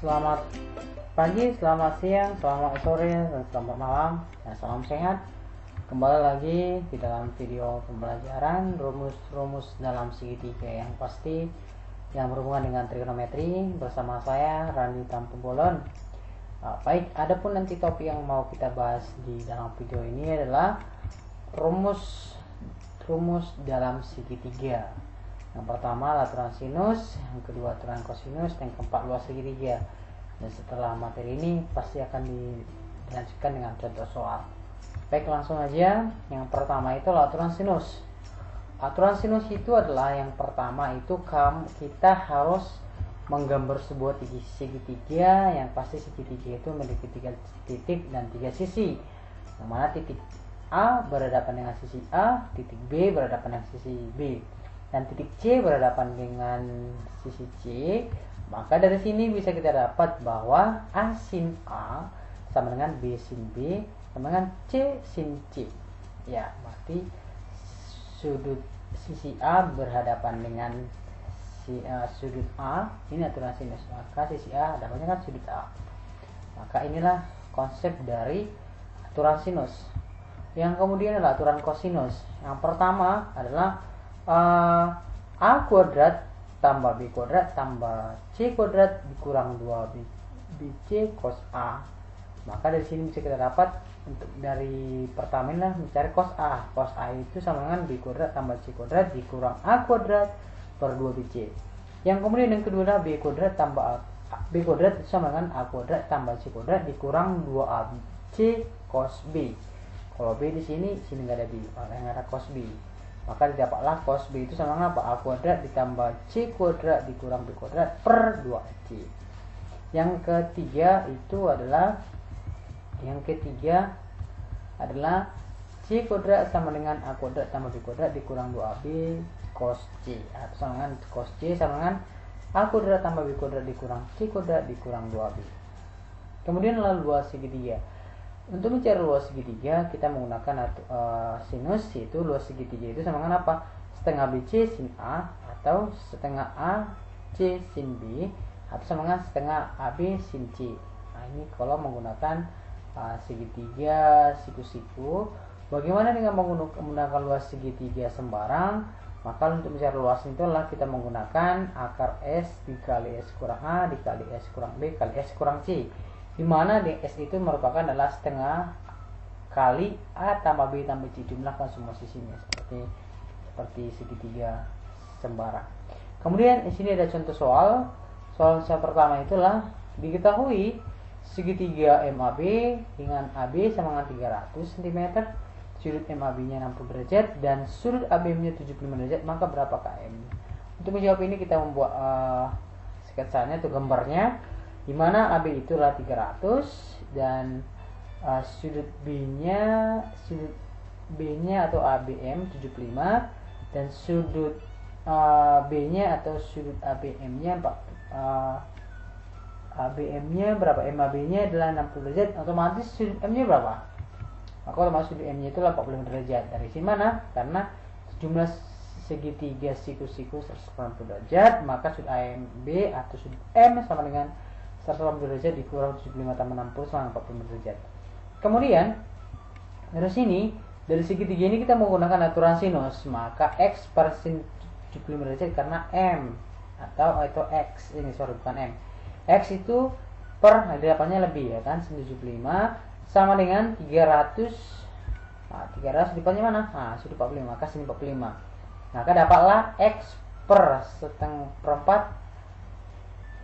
Selamat pagi, selamat siang, selamat sore, dan selamat malam. Ya, salam sehat. Kembali lagi di dalam video pembelajaran rumus-rumus dalam segitiga yang pasti yang berhubungan dengan trigonometri bersama saya Randi Tampu Bolon. Baik, adapun nanti topik yang mau kita bahas di dalam video ini adalah rumus dalam segitiga. Yang pertama laturan sinus, yang kedua laturan kosinus, yang keempat luas segitiga. Dan setelah materi ini pasti akan dilanjutkan dengan contoh soal. Baik, langsung aja. Yang pertama itu laturan sinus. Laturan sinus itu adalah yang pertama itu kita harus menggambar sebuah segitiga yang pasti segitiga itu memiliki 3 titik dan 3 sisi. Yang mana titik A berhadapan dengan sisi A, titik B berhadapan dengan sisi B, dan titik C berhadapan dengan sisi C. Maka dari sini bisa kita dapat bahwa A sin A sama dengan B sin B sama dengan C sin C. Ya, berarti sisi A berhadapan dengan sudut A, ini aturan sinus. Maka sisi A hadapannya kan sudut A. Maka inilah konsep dari aturan sinus. Yang kemudian adalah aturan kosinus. Yang pertama adalah A kuadrat tambah B kuadrat tambah C kuadrat dikurang 2BC cos A. Maka dari sini bisa kita dapat untuk dari pertama inilah mencari cos A. Cos A itu sama dengan B kuadrat tambah C kuadrat dikurang A kuadrat per 2BC. Yang kemudian yang kedua adalah B kuadrat tambah B kuadrat itu sama dengan A kuadrat tambah C kuadrat dikurang 2ABC cos B. Kalau B di sini nggak ada B, yang ada cos B. Maka didapatlah cos B itu sama dengan apa? A kuadrat ditambah C kuadrat dikurang B kuadrat per 2C. Yang ketiga adalah C kuadrat sama dengan A kuadrat tambah B kuadrat dikurang 2AB cos C. Atau sama dengan cos C sama dengan A kuadrat tambah B kuadrat dikurang C kuadrat dikurang 2AB. Kemudian lalu luas segitiga. Untuk mencari luas segitiga kita menggunakan sinus, yaitu luas segitiga itu sama dengan apa? Setengah BC sin A atau setengah AC sin B atau sama dengan setengah AB sin C. Nah, ini kalau menggunakan segitiga siku-siku. Bagaimana dengan menggunakan luas segitiga sembarang? Maka untuk mencari luas itu adalah kita menggunakan akar S dikali S kurang A dikali S kurang B kali S kurang C, di mana ds itu merupakan adalah setengah kali A tambah B tambah C, jumlahkan semua sisinya seperti segitiga sembarang. Kemudian di sini ada contoh soal pertama itulah diketahui segitiga MAB dengan AB sama dengan 300 cm, sudut MAB-nya 60 derajat dan sudut AB-nya 75 derajat, maka berapa km? Untuk menjawab ini kita membuat sketsanya atau gambarnya, di mana AB itu adalah 300 dan sudut B-nya atau ABM 75 dan sudut B-nya atau sudut ABM-nya ABM-nya berapa? MAB-nya adalah 60 derajat, otomatis sudut M-nya berapa? Maka otomatis sudut M-nya itu adalah 45 derajat. Dari sini mana? Karena jumlah segitiga siku-siku 180 derajat, maka sudut AB atau sudut M sama dengan 180 derajat dikurang 75 tambah 60 sama 45 derajat. Kemudian dari sini, dari segitiga ini kita menggunakan aturan sinus, maka X per sin 75 derajat karena M atau X ini bukan M. X itu per hadapannya lebih ya kan, sin 75 sama dengan 300. Nah, 300 depannya mana? Nah, sudut 45, maka sin 45. Maka dapatlah X per setengah perempat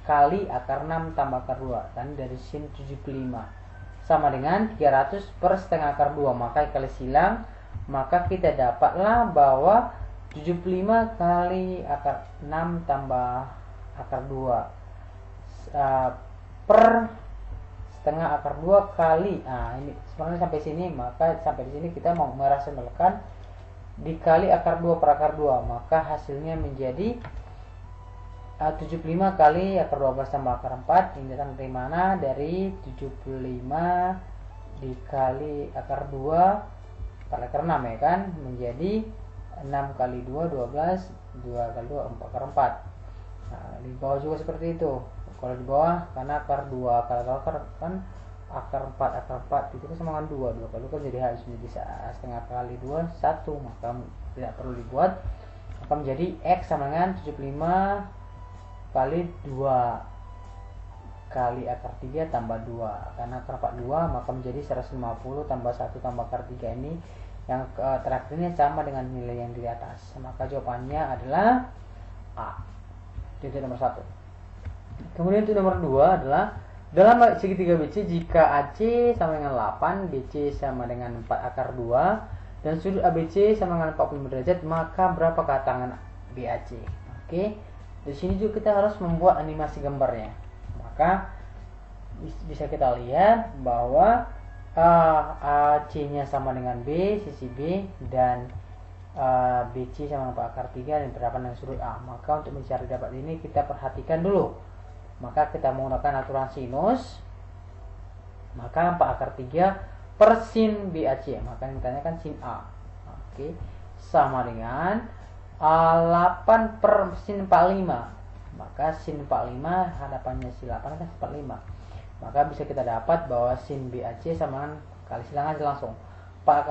kali akar 6 tambah akar 2, dan dari sin 75 sama dengan 300 per setengah akar 2, maka kali silang, maka kita dapatlah bahwa 75 kali akar 6 tambah akar 2 per setengah akar 2 kali, ini sebenarnya sampai sini, maka sampai di sini kita mau merasionalkan dikali akar 2 per akar 2, maka hasilnya menjadi 75 kali akar 12 tambah akar 4. Ini datang dari mana? Dari 75 dikali akar 2 kali akar 6 ya kan, menjadi 6 kali 2 12, 2 kali 2 4 akar 4. Nah, di bawah juga seperti itu. Kalau di bawah karena akar 2, kalau akar kan akar 4 itu sama dengan 2 kali 2 kan jadi harus menjadi setengah kali 2 1, maka tidak perlu dibuat, maka menjadi X sama dengan 75 kali 2 kali akar 3 tambah 2, karena akar 4 2 maka menjadi 150 tambah 1 tambah akar 3 ini yang terakhir ini sama dengan nilai yang di atas, maka jawabannya adalah A. Itu nomor 1. Kemudian itu nomor 2 adalah dalam segitiga BC jika AC sama dengan 8, BC sama dengan 4 akar 2 dan sudut ABC sama dengan 45 derajat, maka berapakah tangan BAC? Oke. Di sini juga kita harus membuat animasi gambarnya. Maka bisa kita lihat bahwa AC-nya sama dengan B, sisi B, dan BC sama dengan 4 akar 3 dan berhadapan dengan sudut A. Maka untuk mencari dapat ini kita perhatikan dulu. Maka kita menggunakan aturan sinus. Maka 4 akar 3 per sin BAC, maka yang ditanyakan sin A. Oke. Sama dengan 8 per sin 45. Maka sin 45 hadapannya sin 8 kan 45. Maka bisa kita dapat bahwa sin BAC sama dengan, kali silang aja langsung, 4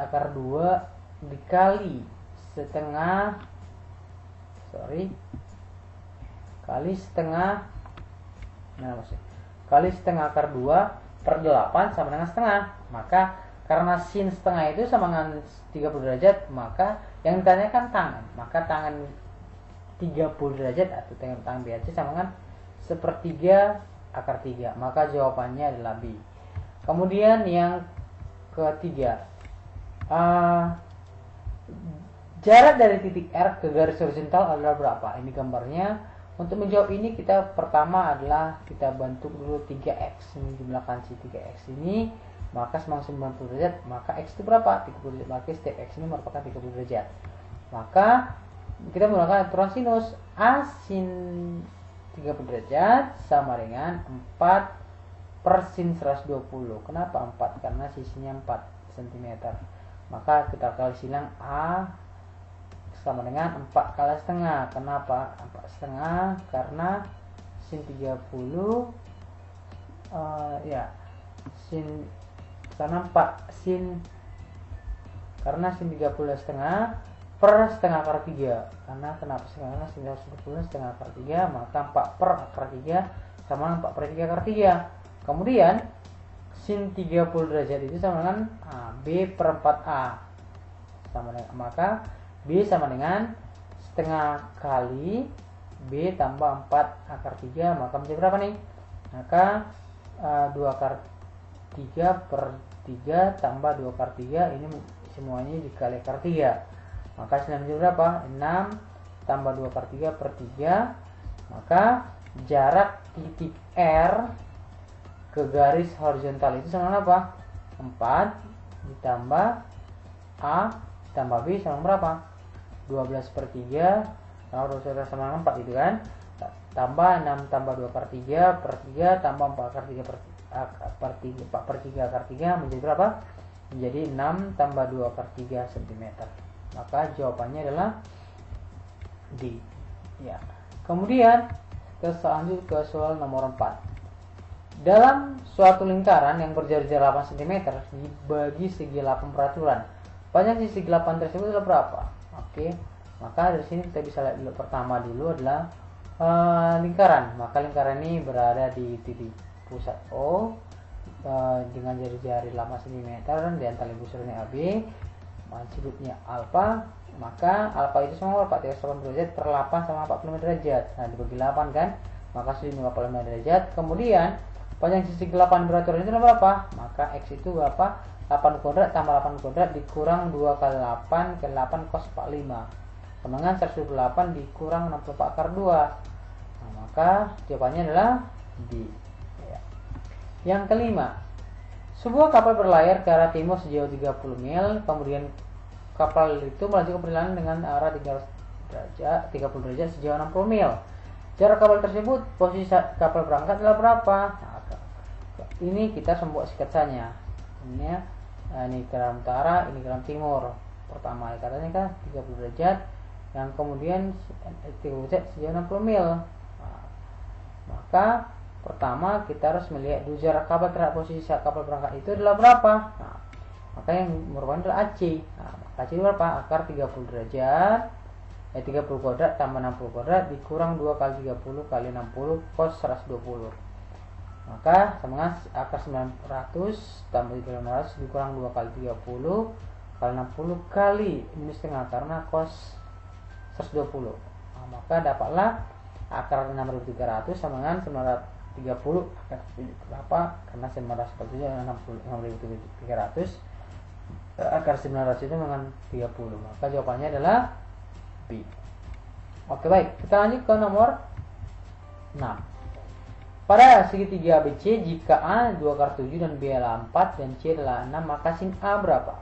akar 2 dikali setengah kali setengah akar 2 per 8 sama dengan setengah. Maka karena sin setengah itu sama dengan 30 derajat, maka yang ditanyakan tangan, maka tangan 30 derajat atau tangan BAC sama dengan 1/3 akar 3, maka jawabannya adalah B. Kemudian yang ketiga, jarak dari titik R ke garis horizontal adalah berapa? Ini gambarnya. Untuk menjawab ini kita pertama adalah kita bentuk dulu 3x, ini jumlahkan si 3x ini, maka semaksimal 90 derajat, maka x itu berapa? 30 derajat, maka setiap x ini merupakan 30 derajat. Maka kita menggunakan aturan sinus, A sin 30 derajat sama dengan 4 per sin 120. Kenapa 4? Karena sisinya 4 cm. Maka kita kali silang A sama dengan 4 kali setengah. Kenapa 4 setengah? Karena sin 30 karena sin 30 setengah per setengah akar 3. Karena kenapa setengah? Karena sin 30 setengah akar 3, maka 4 per akar 3 sama 4 per 3 akar 3. Kemudian sin 30 derajat itu sama dengan B per 4A, sama dengan, maka B sama dengan setengah kali B tambah 4 akar 3, maka menjadi berapa nih? Maka 2 akar 3 per 3 tambah 2 akar 3, ini semuanya dikali akar 3, maka hasilnya menjadi berapa? 6 tambah 2 akar 3 per 3, maka jarak titik R ke garis horizontal itu sama apa? 4 ditambah A ditambah B sama berapa? 12 per 3, kalau horizontal sama 4 itu kan, tambah 6 tambah 2 per 3 per 3 tambah 4 akar 3 per 3 akar 3 menjadi berapa? Menjadi 6 tambah 2 akar 3 cm. Maka jawabannya adalah D. Ya. Kemudian lanjut ke soal nomor 4. Dalam suatu lingkaran yang berjarak 8 cm dibagi segi 8 peraturan, panjang sisi 8 tersebut adalah berapa? Oke, maka dari sini kita bisa lihat dulu, pertama dulu adalah lingkaran. Maka lingkaran ini berada di titik pusat O dengan jari-jari 8 cm di antara lingkurannya AB, sudutnya alfa. Maka alfa itu sama berapa? 380 derajat per 8 sama 45 derajat. Nah, dibagi 8 kan, maka sudutnya 45 derajat. Kemudian panjang sisi 8 beraturan itu adalah berapa? Maka X itu berapa? 8 kuadrat tambah 8 kuadrat dikurang 2 kali 8 kali 8 cos 45. Kemudian 128 dikurang 64 akar 2. Nah, maka jawabannya adalah D. Ya. Yang kelima, sebuah kapal berlayar ke arah timur sejauh 30 mil, kemudian kapal itu melaju ke perjalanan dengan arah 30 derajat sejauh 60 mil. Jarak kapal tersebut, posisi saat kapal berangkat adalah berapa? Nah, ini kita membuat sketsanya. Ini ke arah utara, ini ke arah timur. Pertama katanya kan 30 derajat, yang kemudian 30 derajat sejauh 60 mil. Nah, Maka pertama kita harus melihat dulu jarak kabel terhadap posisi kabel perangkat itu adalah berapa. Nah, maka yang merupakan adalah AC. Nah, maka AC itu berapa? Akar 30 derajat 30 kuadrat tambah 60 kuadrat dikurang 2 kali 30 kali 60 cos 120. Maka sama dengan akar 900 tambah 900 dikurang 2 kali 30 kali 60 kali minus setengah karena cos 120. Nah, maka dapatlah akar 6300 sama dengan 930 akar berapa? Karena 940 6300 akar 900 itu dengan 30. Maka jawabannya adalah B. Oke, baik, kita lanjut ke nomor 6. Pada segitiga ABC jika A 2 akar 7 dan B adalah 4 dan C adalah 6, maka sin A berapa?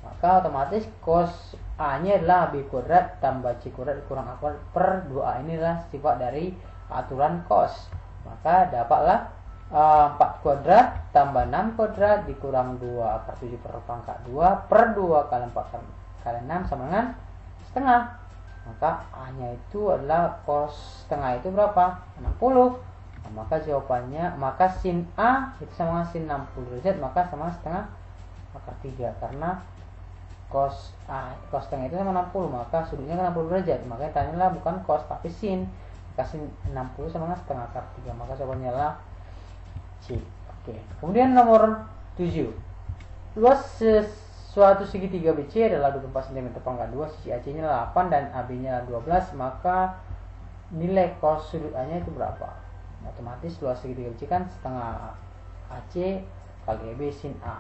Maka otomatis cos A nya adalah B kuadrat tambah C kuadrat dikurang A kuadrat per 2A. Ini adalah sifat dari aturan cos. Maka dapatlah 4 kuadrat tambah 6 kuadrat dikurang 2 akar 7 per pangkat 2 per 2 kali 4 kali 6 sama dengan setengah. Maka A nya itu adalah cos setengah itu berapa? 60. Nah, maka jawabannya, maka sin A itu sama dengan sin 60 derajat, maka sama setengah akar 3 karena cos setengah itu sama 60, maka sudutnya kan 60 derajat. Makanya tanyalah bukan cos tapi sin. Kasih 60 sama dengan setengah akar 3, maka jawabannya adalah C. Oke. Kemudian nomor 7. Luas suatu segitiga BC adalah 24 cm pangkat 2, sisi AC nya 8 dan AB nya 12, maka nilai cos sudut A nya itu berapa? Otomatis luas segitiga BC kan setengah AC kali AB sin A.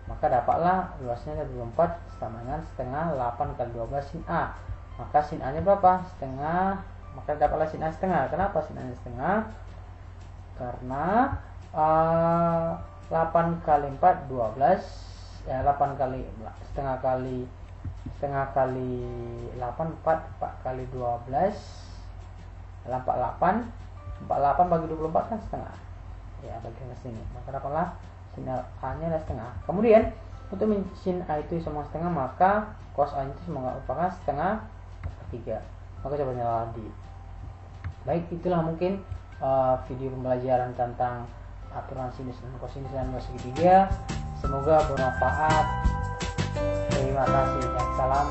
Maka dapatlah luasnya 24 sama dengan setengah 8 kali 12 sin A. Maka sin A nya berapa? Setengah. Maka dapatlah sin A setengah. Kenapa sin A nya setengah? Karena 8 kali 4 12 ya, 8 kali setengah kali 8 4 kali 12 adalah 48 bagi 24 kan setengah ya, bagi ke sini. Maka dapatlah sin A nya adalah setengah. Kemudian untuk sin A itu sama setengah, maka cos A itu merupakan setengah akar 3. Maka jawabannya adalah D. Baik, itulah mungkin video pembelajaran tentang aturan sinus dan kosinus dan luas segitiga. Semoga bermanfaat. Terima kasih dan salam.